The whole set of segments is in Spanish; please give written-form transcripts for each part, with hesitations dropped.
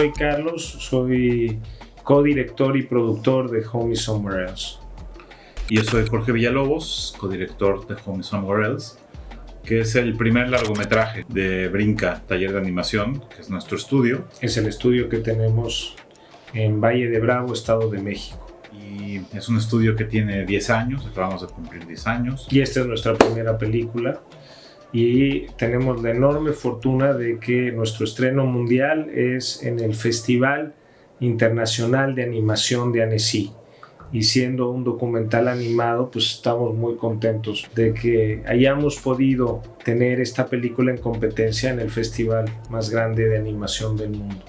soy Carlos, soy codirector y productor de Home is Somewhere Else. Y yo soy Jorge Villalobos, codirector de Home is Somewhere Else, que es el primer largometraje de Brinca, taller de animación, que es nuestro estudio. Es el estudio que tenemos en Valle de Bravo, Estado de México. Y es un estudio que tiene 10 años, acabamos de cumplir 10 años. Y esta es nuestra primera película. Y tenemos la enorme fortuna de que nuestro estreno mundial es en el Festival Internacional de Animación de Annecy. Y siendo un documental animado, pues estamos muy contentos de que hayamos podido tener esta película en competencia en el festival más grande de animación del mundo.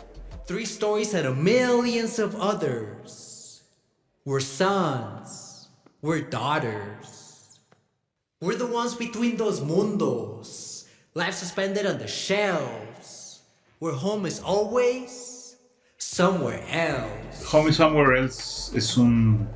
3 stories out of millions of others. We're sons, we're daughters. We're the ones between those mundos, life suspended on the shelves, where home is always somewhere else. Home is Somewhere Else es un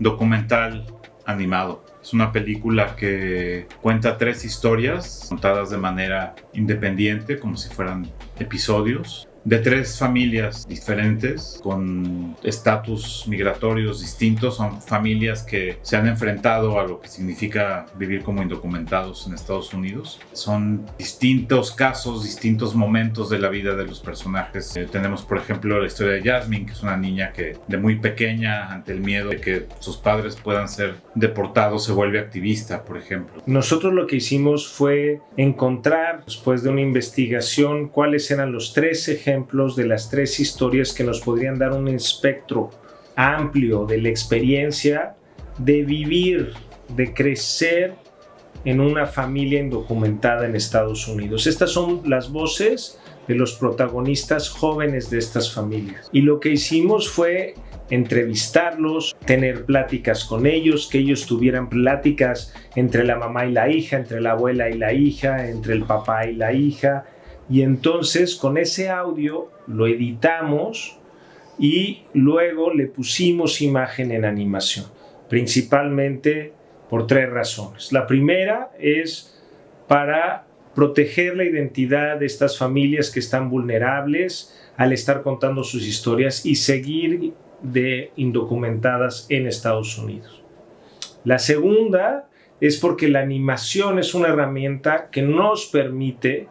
documental animado. Es una película que cuenta 3 historias contadas de manera independiente, como si fueran episodios, de 3 familias diferentes con estatus migratorios distintos. Son familias que se han enfrentado a lo que significa vivir como indocumentados en Estados Unidos. Son distintos casos, distintos momentos de la vida de los personajes. Tenemos, por ejemplo, la historia de Jasmine, que es una niña que de muy pequeña, ante el miedo de que sus padres puedan ser deportados, se vuelve activista, por ejemplo. Nosotros lo que hicimos fue encontrar, después de una investigación, cuáles eran los 3 ejemplos de las 3 historias que nos podrían dar un espectro amplio de la experiencia de vivir, de crecer en una familia indocumentada en Estados Unidos. Estas son las voces de los protagonistas jóvenes de estas familias. Y lo que hicimos fue entrevistarlos, tener pláticas con ellos, que ellos tuvieran pláticas entre la mamá y la hija, entre la abuela y la hija, entre el papá y la hija. Y entonces con ese audio lo editamos y luego le pusimos imagen en animación, principalmente por 3 razones. La primera es para proteger la identidad de estas familias que están vulnerables al estar contando sus historias y seguir de indocumentadas en Estados Unidos. La segunda es porque la animación es una herramienta que nos permite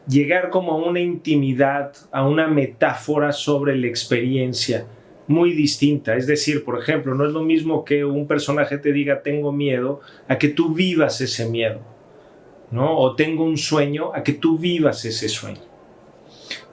llegar como a una intimidad, a una metáfora sobre la experiencia muy distinta. Es decir, por ejemplo, no es lo mismo que un personaje te diga tengo miedo a que tú vivas ese miedo, ¿no? O tengo un sueño a que tú vivas ese sueño.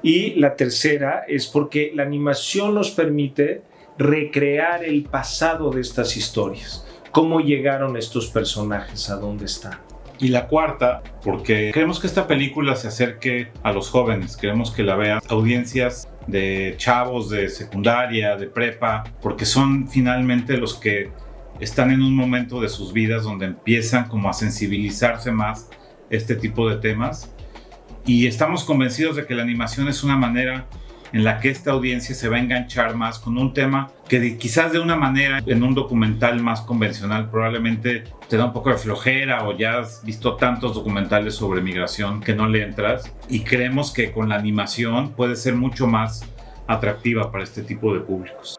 Y la tercera es porque la animación nos permite recrear el pasado de estas historias. Cómo llegaron estos personajes a dónde están. Y la cuarta, porque queremos que esta película se acerque a los jóvenes, queremos que la vean audiencias de chavos de secundaria, de prepa, porque son finalmente los que están en un momento de sus vidas donde empiezan como a sensibilizarse más este tipo de temas. Y estamos convencidos de que la animación es una manera en la que esta audiencia se va a enganchar más con un tema que quizás de una manera en un documental más convencional probablemente te da un poco de flojera o ya has visto tantos documentales sobre migración que no le entras, y creemos que con la animación puede ser mucho más atractiva para este tipo de públicos.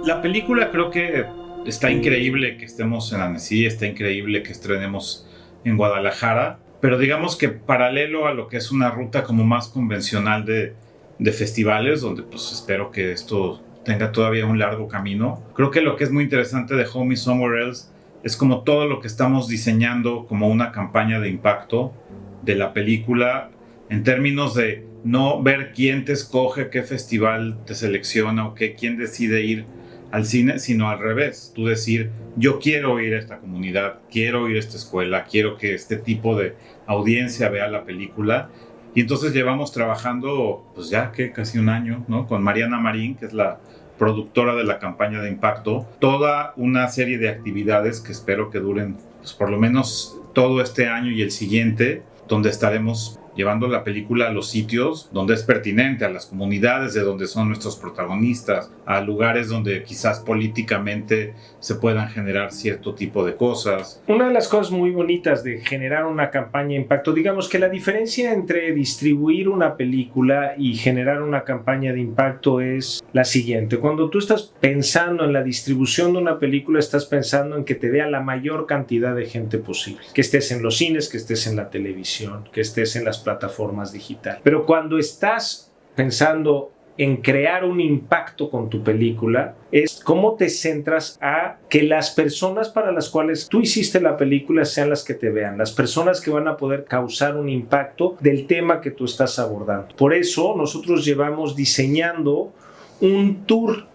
La película creo que está increíble que estemos en Annecy, está increíble que estrenemos en Guadalajara, pero digamos que paralelo a lo que es una ruta como más convencional de festivales, donde pues espero que esto tenga todavía un largo camino, creo que lo que es muy interesante de Home is Somewhere Else es como todo lo que estamos diseñando como una campaña de impacto de la película en términos de no ver quién te escoge, qué festival te selecciona o quién decide ir al cine, sino al revés. Tú decir, yo quiero ir a esta comunidad, quiero ir a esta escuela, quiero que este tipo de audiencia vea la película. Y entonces llevamos trabajando, pues ya que casi un año, ¿no? Con Mariana Marín, que es la productora de la campaña de impacto, toda una serie de actividades que espero que duren pues, por lo menos todo este año y el siguiente, donde estaremos llevando la película a los sitios donde es pertinente, a las comunidades de donde son nuestros protagonistas, a lugares donde quizás políticamente se puedan generar cierto tipo de cosas. Una de las cosas muy bonitas de generar una campaña de impacto, digamos que la diferencia entre distribuir una película y generar una campaña de impacto es la siguiente. Cuando tú estás pensando en la distribución de una película, estás pensando en que te vea la mayor cantidad de gente posible, que estés en los cines, que estés en la televisión, que estés en las plataformas digitales. Pero cuando estás pensando en crear un impacto con tu película, es cómo te centras a que las personas para las cuales tú hiciste la película sean las que te vean, las personas que van a poder causar un impacto del tema que tú estás abordando. Por eso nosotros llevamos diseñando un tour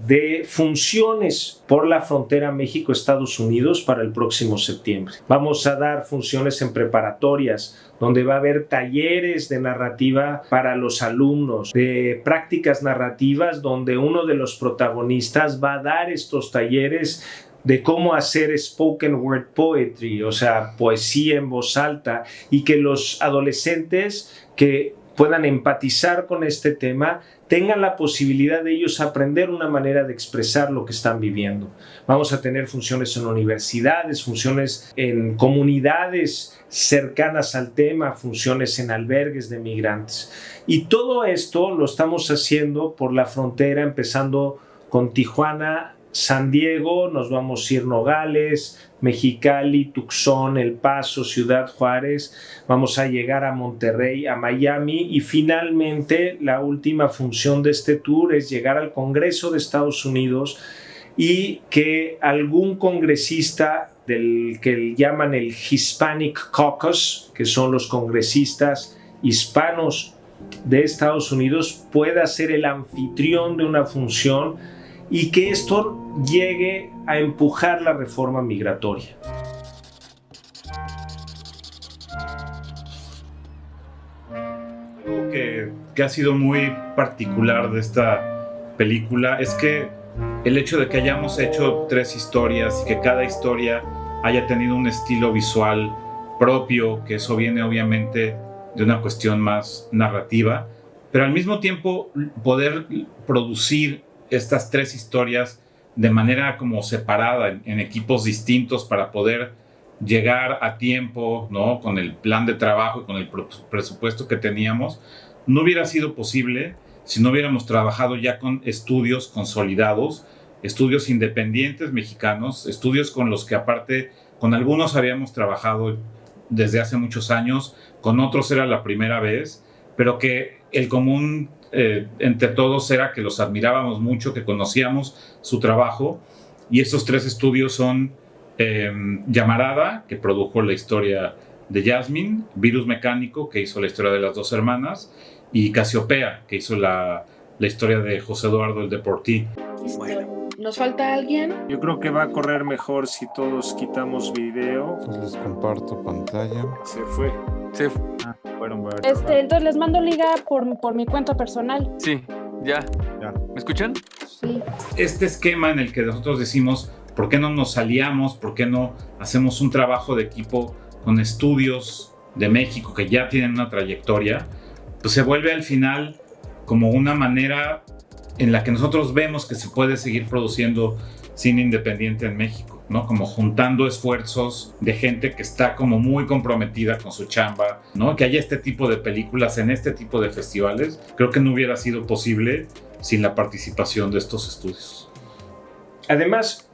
de funciones por la frontera México-Estados Unidos para el próximo septiembre. Vamos a dar funciones en preparatorias, donde va a haber talleres de narrativa para los alumnos, de prácticas narrativas, donde uno de los protagonistas va a dar estos talleres de cómo hacer spoken word poetry, o sea, poesía en voz alta, y que los adolescentes que puedan empatizar con este tema tengan la posibilidad de ellos aprender una manera de expresar lo que están viviendo. Vamos a tener funciones en universidades, funciones en comunidades cercanas al tema, funciones en albergues de migrantes. Y todo esto lo estamos haciendo por la frontera, empezando con Tijuana, San Diego, nos vamos a ir Nogales, Mexicali, Tucson, El Paso, Ciudad Juárez, vamos a llegar a Monterrey, a Miami, y finalmente la última función de este tour es llegar al Congreso de Estados Unidos y que algún congresista del que llaman el Hispanic Caucus, que son los congresistas hispanos de Estados Unidos, pueda ser el anfitrión de una función y que esto llegue a empujar la reforma migratoria. Algo que ha sido muy particular de esta película es que el hecho de que hayamos hecho 3 historias y que cada historia haya tenido un estilo visual propio, que eso viene obviamente de una cuestión más narrativa, pero al mismo tiempo poder producir estas 3 historias de manera como separada en equipos distintos para poder llegar a tiempo, ¿no? Con el plan de trabajo y con el presupuesto que teníamos, no hubiera sido posible si no hubiéramos trabajado ya con estudios consolidados, estudios independientes mexicanos, estudios con los que aparte con algunos habíamos trabajado desde hace muchos años, con otros era la primera vez, pero que el común entre todos era que los admirábamos mucho, que conocíamos su trabajo, y estos 3 estudios son Llamarada, que produjo la historia de Jasmine, Virus Mecánico, que hizo la historia de las 2 hermanas, y Casiopea, que hizo la historia de José Eduardo el Deportí. Bueno. ¿Nos falta alguien? Yo creo que va a correr mejor si todos quitamos video. Entonces les comparto pantalla. Se fue. Sí, Entonces les mando liga por mi cuenta personal. sí, ya. ¿Me escuchan? Sí. Este esquema en el que nosotros decimos, ¿por qué no nos aliamos? ¿Por qué no hacemos un trabajo de equipo con estudios de México que ya tienen una trayectoria? Pues se vuelve al final como una manera en la que nosotros vemos que se puede seguir produciendo cine independiente en México, ¿no? Como juntando esfuerzos de gente que está como muy comprometida con su chamba, ¿no? Que haya este tipo de películas en este tipo de festivales, creo que no hubiera sido posible sin la participación de estos estudios. Además,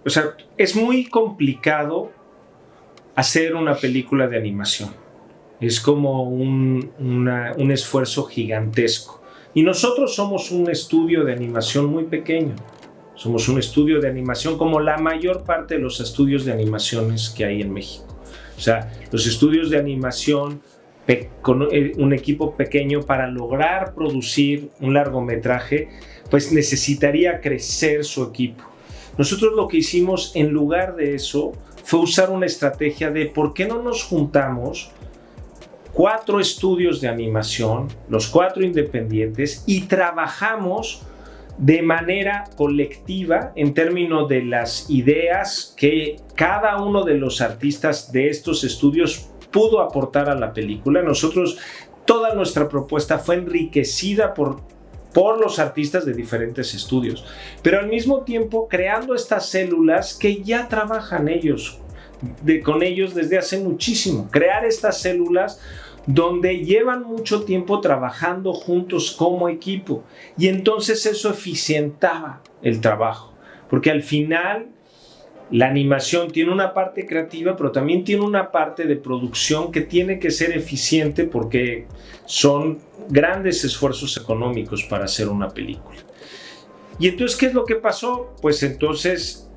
o sea, es muy complicado hacer una película de animación. Es como un esfuerzo gigantesco. Y nosotros somos un estudio de animación muy pequeño. Somos un estudio de animación como la mayor parte de los estudios de animaciones que hay en México. O sea, los estudios de animación con un equipo pequeño para lograr producir un largometraje, pues necesitaría crecer su equipo. Nosotros lo que hicimos en lugar de eso fue usar una estrategia de ¿por qué no nos juntamos 4 estudios de animación, los 4 independientes, y trabajamos de manera colectiva en términos de las ideas que cada uno de los artistas de estos estudios pudo aportar a la película. Nosotros, toda nuestra propuesta fue enriquecida por los artistas de diferentes estudios, pero al mismo tiempo creando estas células que ya trabajan con ellos desde hace muchísimo. Crear estas células donde llevan mucho tiempo trabajando juntos como equipo, y entonces eso eficientaba el trabajo, porque al final la animación tiene una parte creativa, pero también tiene una parte de producción que tiene que ser eficiente, porque son grandes esfuerzos económicos para hacer una película. Y entonces, ¿qué es lo que pasó? Pues entonces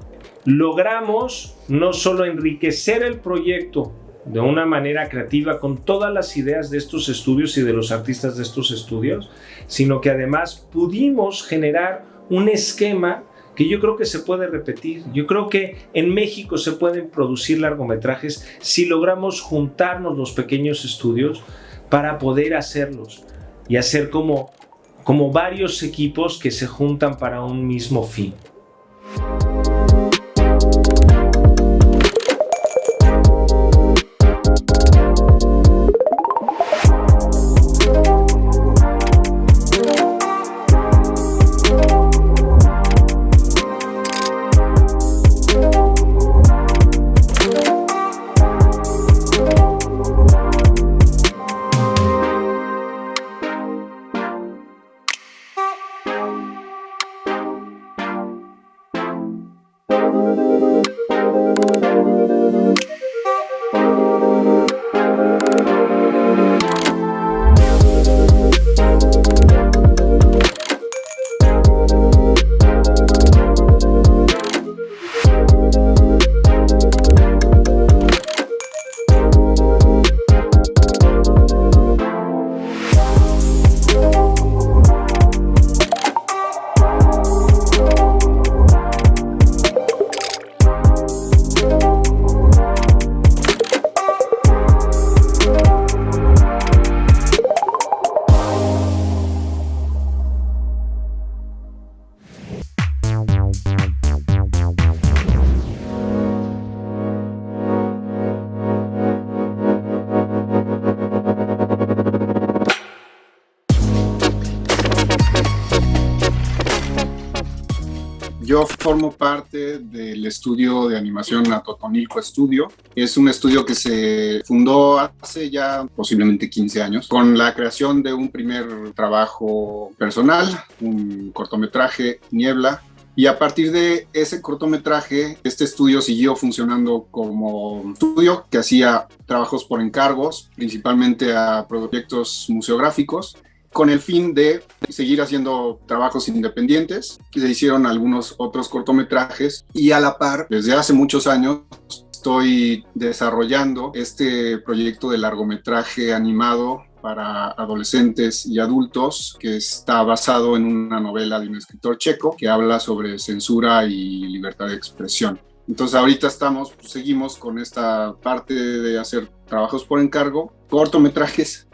logramos no solo enriquecer el proyecto de una manera creativa con todas las ideas de estos estudios y de los artistas de estos estudios, sino que además pudimos generar un esquema que yo creo que se puede repetir. Yo creo que en México se pueden producir largometrajes si logramos juntarnos los pequeños estudios para poder hacerlos y hacer como varios equipos que se juntan para un mismo fin. Yo formo parte del estudio de animación Atotonilco Estudio. Es un estudio que se fundó hace ya posiblemente 15 años con la creación de un primer trabajo personal, un cortometraje, Niebla. Y a partir de ese cortometraje, este estudio siguió funcionando como estudio que hacía trabajos por encargos, principalmente a proyectos museográficos, con el fin de seguir haciendo trabajos independientes. Se hicieron algunos otros cortometrajes y a la par, desde hace muchos años, estoy desarrollando este proyecto de largometraje animado para adolescentes y adultos que está basado en una novela de un escritor checo que habla sobre censura y libertad de expresión. Entonces ahorita seguimos con esta parte de hacer trabajos por encargo, cortometrajes,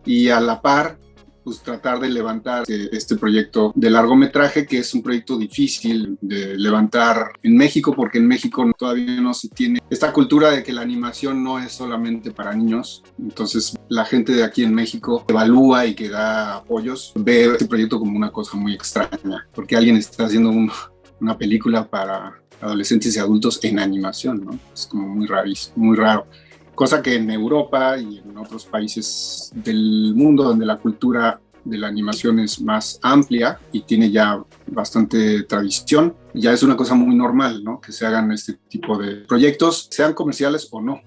y a la par pues tratar de levantar este proyecto de largometraje, que es un proyecto difícil de levantar en México, porque en México todavía no se tiene esta cultura de que la animación no es solamente para niños. Entonces la gente de aquí en México evalúa y que da apoyos, ve este proyecto como una cosa muy extraña, porque alguien está haciendo una película para adolescentes y adultos en animación, ¿no? Es como muy rarísimo, muy raro. Cosa que en Europa y en otros países del mundo donde la cultura de la animación es más amplia y tiene ya bastante tradición, ya es una cosa muy normal, ¿no? Que se hagan este tipo de proyectos, sean comerciales o no.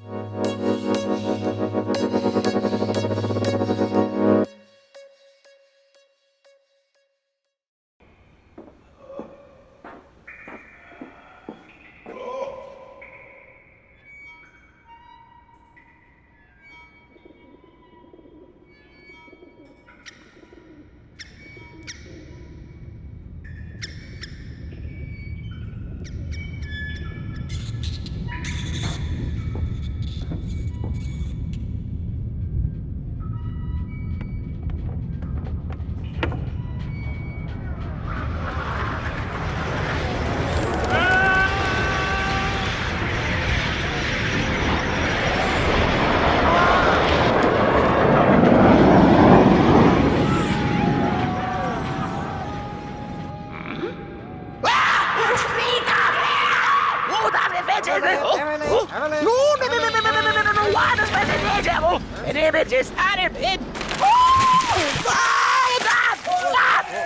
An image is not a pin. Oh!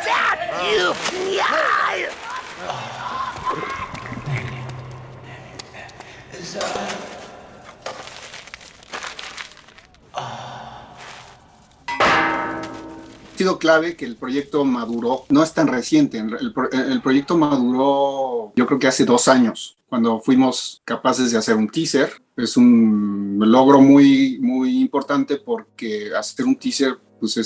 Stop! You! Ha sido clave que el proyecto maduró, no es tan reciente, el proyecto maduró yo creo que hace 2 años, cuando fuimos capaces de hacer un teaser. Es un logro muy, muy importante porque hacer un teaser pues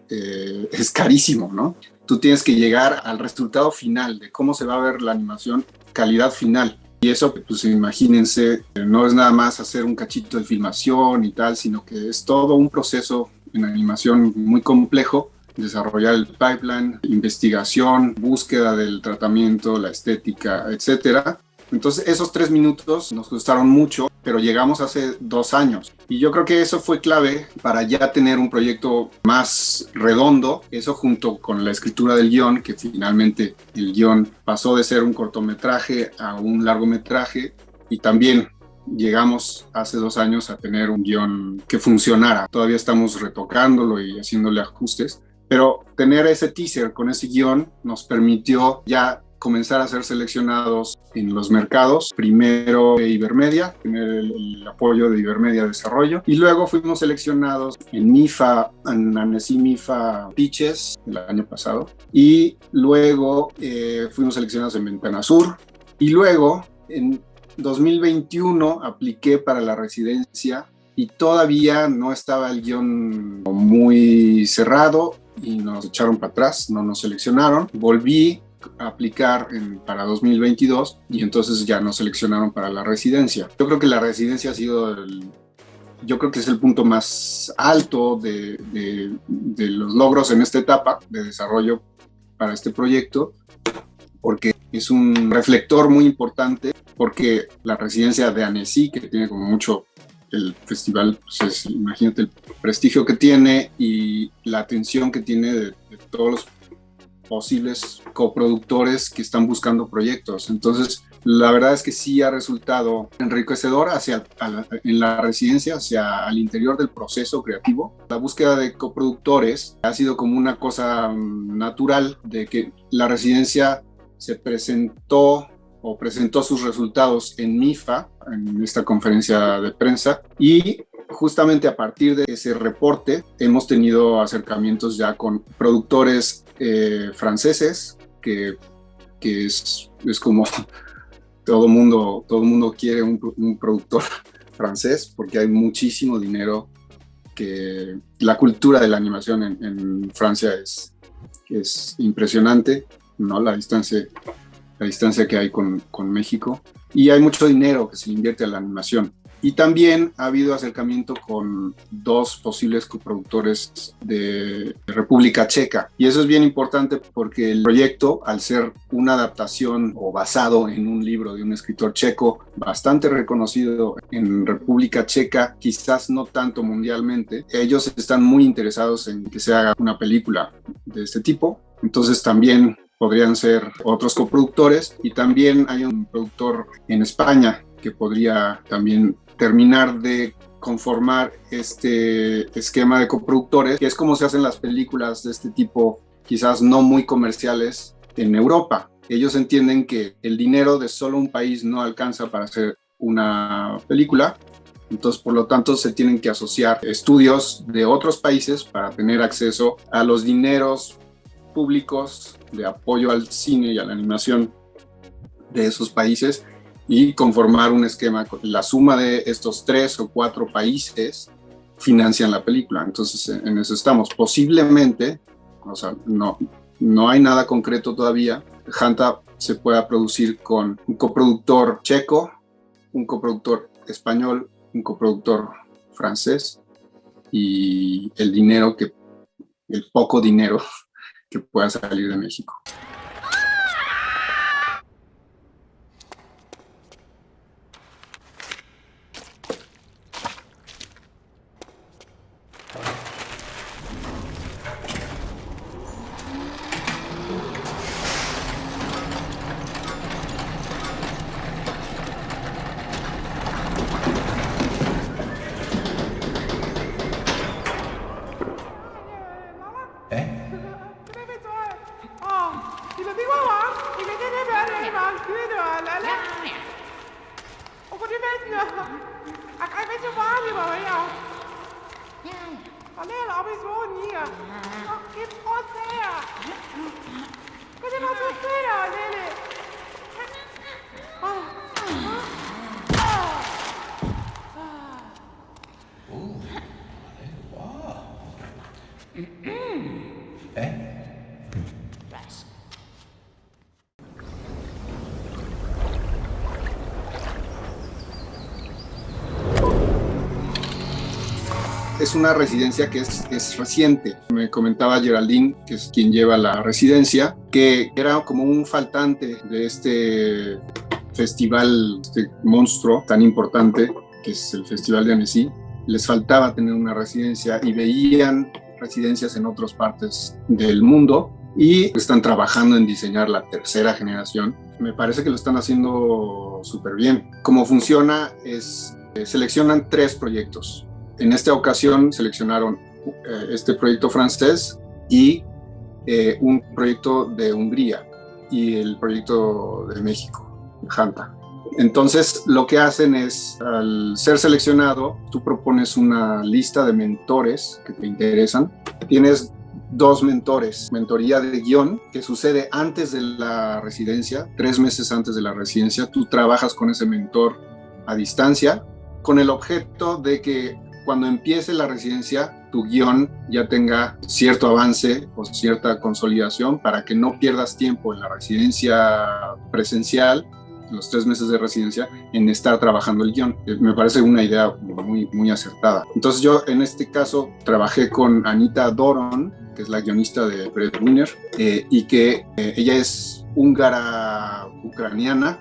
es carísimo, ¿no? Tú tienes que llegar al resultado final de cómo se va a ver la animación, calidad final. Y eso, pues imagínense, no es nada más hacer un cachito de filmación y tal, sino que es todo un proceso en animación muy complejo, desarrollar el pipeline, investigación, búsqueda del tratamiento, la estética, etcétera. Entonces esos 3 minutos nos costaron mucho, pero llegamos hace 2 años. Y yo creo que eso fue clave para ya tener un proyecto más redondo. Eso junto con la escritura del guión, que finalmente el guión pasó de ser un cortometraje a un largometraje. Y también llegamos hace 2 años a tener un guión que funcionara. Todavía estamos retocándolo y haciéndole ajustes. Pero tener ese teaser con ese guión nos permitió ya comenzar a ser seleccionados en los mercados, primero Ibermedia, tener el apoyo de Ibermedia Desarrollo, y luego fuimos seleccionados en MIFA, en Annecy MIFA Pitches el año pasado, y luego fuimos seleccionados en Ventana Sur, y luego en 2021 apliqué para la residencia y todavía no estaba el guión muy cerrado y nos echaron para atrás, no nos seleccionaron. Volví a aplicar para 2022 y entonces ya nos seleccionaron para la residencia. Yo creo que la residencia ha sido yo creo que es el punto más alto de los logros en esta etapa de desarrollo para este proyecto, porque es un reflector muy importante, porque la residencia de Annecy, que tiene como mucho el festival, pues imagínate el prestigio que tiene y la atención que tiene de todos los posibles coproductores que están buscando proyectos. Entonces, la verdad es que sí ha resultado enriquecedor en la residencia, hacia al interior del proceso creativo. La búsqueda de coproductores ha sido como una cosa natural, de que la residencia se presentó sus resultados en MIFA, en esta conferencia de prensa, y justamente a partir de ese reporte hemos tenido acercamientos ya con productores franceses, que es como todo mundo quiere un productor francés, porque hay muchísimo dinero, que la cultura de la animación en Francia es impresionante, ¿no? La distancia que hay con México, y hay mucho dinero que se invierte en la animación. Y también ha habido acercamiento con 2 posibles coproductores de República Checa. Y eso es bien importante porque el proyecto, al ser una adaptación o basado en un libro de un escritor checo bastante reconocido en República Checa, quizás no tanto mundialmente, ellos están muy interesados en que se haga una película de este tipo. Entonces también podrían ser otros coproductores, y también hay un productor en España que podría también terminar de conformar este esquema de coproductores, que es como se hacen las películas de este tipo, quizás no muy comerciales, en Europa. Ellos entienden que el dinero de solo un país no alcanza para hacer una película, entonces por lo tanto se tienen que asociar estudios de otros países para tener acceso a los dineros públicos de apoyo al cine y a la animación de esos países, y conformar un esquema. La suma de estos 3 o 4 países financian la película. Entonces en eso estamos. Posiblemente, o sea, no hay nada concreto todavía, Hanta se pueda producir con un coproductor checo, un coproductor español, un coproductor francés, y el poco dinero que pueda salir de México. Es una residencia que es reciente. Me comentaba Geraldine, que es quien lleva la residencia, que era como un faltante de este festival, este monstruo tan importante que es el Festival de Annecy. Les faltaba tener una residencia y veían residencias en otras partes del mundo y están trabajando en diseñar la tercera generación. Me parece que lo están haciendo súper bien. Cómo funciona es, seleccionan 3 proyectos. En esta ocasión seleccionaron este proyecto francés y un proyecto de Hungría y el proyecto de México, Hanta. Entonces, lo que hacen es, al ser seleccionado, tú propones una lista de mentores que te interesan. Tienes 2 mentores, mentoría de guión, que sucede antes de la residencia, 3 meses antes de la residencia. Tú trabajas con ese mentor a distancia, con el objeto de que cuando empiece la residencia, tu guión ya tenga cierto avance o cierta consolidación para que no pierdas tiempo en la residencia presencial, en los 3 meses de residencia, en estar trabajando el guión. Me parece una idea muy, muy acertada. Entonces yo en este caso trabajé con Anita Doron, que es la guionista de Breadwinner, y que ella es húngara ucraniana.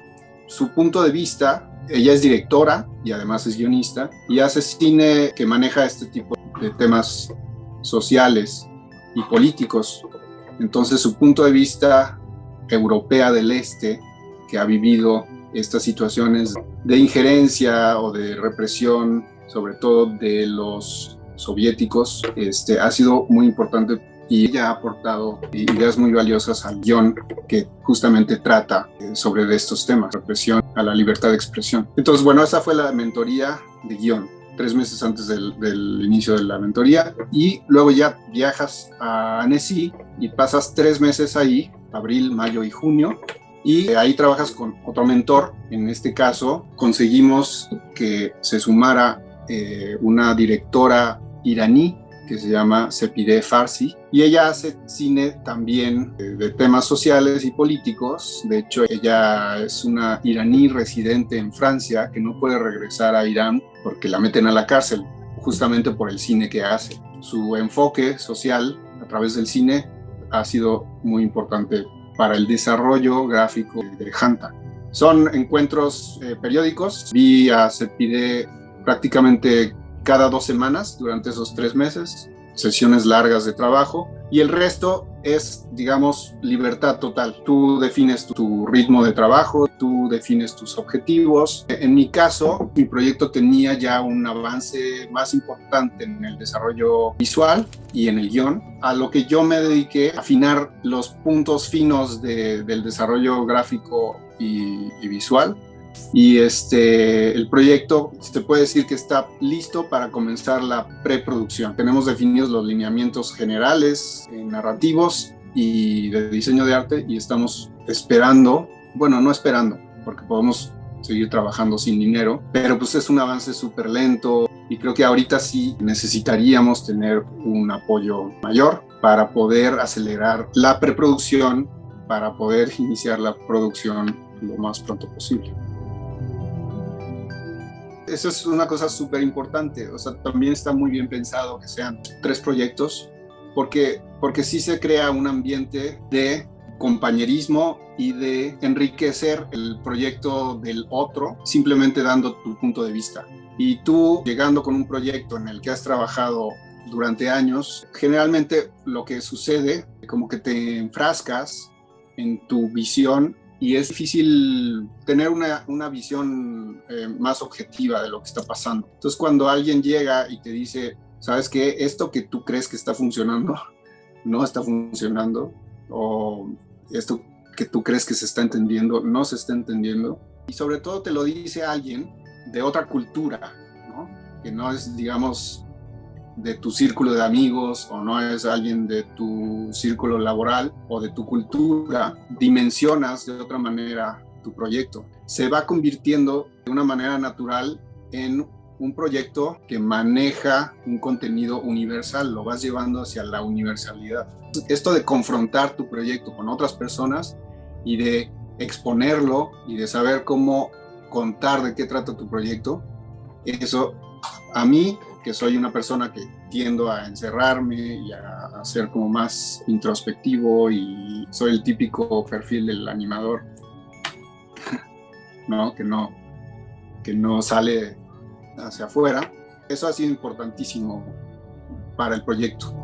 Su punto de vista, ella es directora y además es guionista y hace cine que maneja este tipo de temas sociales y políticos. Entonces su punto de vista europea del este, que ha vivido estas situaciones de injerencia o de represión, sobre todo de los soviéticos, ha sido muy importante y ella ha aportado ideas muy valiosas al guión que justamente trata sobre estos temas, represión a la libertad de expresión. Entonces, bueno, esa fue la mentoría de guión, 3 meses antes del inicio de la mentoría, y luego ya viajas a Annecy y pasas 3 meses ahí, abril, mayo y junio, y ahí trabajas con otro mentor. En este caso, conseguimos que se sumara una directora iraní que se llama Sepideh Farsi, y ella hace cine también de temas sociales y políticos. De hecho, ella es una iraní residente en Francia que no puede regresar a Irán porque la meten a la cárcel, justamente por el cine que hace. Su enfoque social a través del cine ha sido muy importante para el desarrollo gráfico de Hanta. Son encuentros periódicos. Vi a Sepideh prácticamente cada 2 semanas durante esos 3 meses, sesiones largas de trabajo, y el resto es, digamos, libertad total. Tú defines tu ritmo de trabajo, tú defines tus objetivos. En mi caso, mi proyecto tenía ya un avance más importante en el desarrollo visual y en el guión, a lo que yo me dediqué a afinar los puntos finos del desarrollo gráfico y visual. Y el proyecto se puede decir que está listo para comenzar la preproducción. Tenemos definidos los lineamientos generales, narrativos y de diseño de arte, y estamos esperando, bueno, no esperando, porque podemos seguir trabajando sin dinero, pero pues es un avance súper lento y creo que ahorita sí necesitaríamos tener un apoyo mayor para poder acelerar la preproducción, para poder iniciar la producción lo más pronto posible. Eso es una cosa súper importante. O sea, también está muy bien pensado que sean 3 proyectos, porque sí se crea un ambiente de compañerismo y de enriquecer el proyecto del otro, simplemente dando tu punto de vista. Y tú, llegando con un proyecto en el que has trabajado durante años, generalmente lo que sucede, como que te enfrascas en tu visión y es difícil tener una visión más objetiva de lo que está pasando. Entonces, cuando alguien llega y te dice, ¿sabes qué? Esto que tú crees que está funcionando, no está funcionando, o esto que tú crees que se está entendiendo, no se está entendiendo, y sobre todo te lo dice alguien de otra cultura, ¿no? que no es, digamos, de tu círculo de amigos o no es alguien de tu círculo laboral o de tu cultura, dimensionas de otra manera tu proyecto. Se va convirtiendo de una manera natural en un proyecto que maneja un contenido universal, lo vas llevando hacia la universalidad. Esto de confrontar tu proyecto con otras personas y de exponerlo y de saber cómo contar de qué trata tu proyecto, eso a mí, que soy una persona que tiendo a encerrarme y a ser como más introspectivo y soy el típico perfil del animador, ¿no? Que no sale hacia afuera. Eso ha sido importantísimo para el proyecto.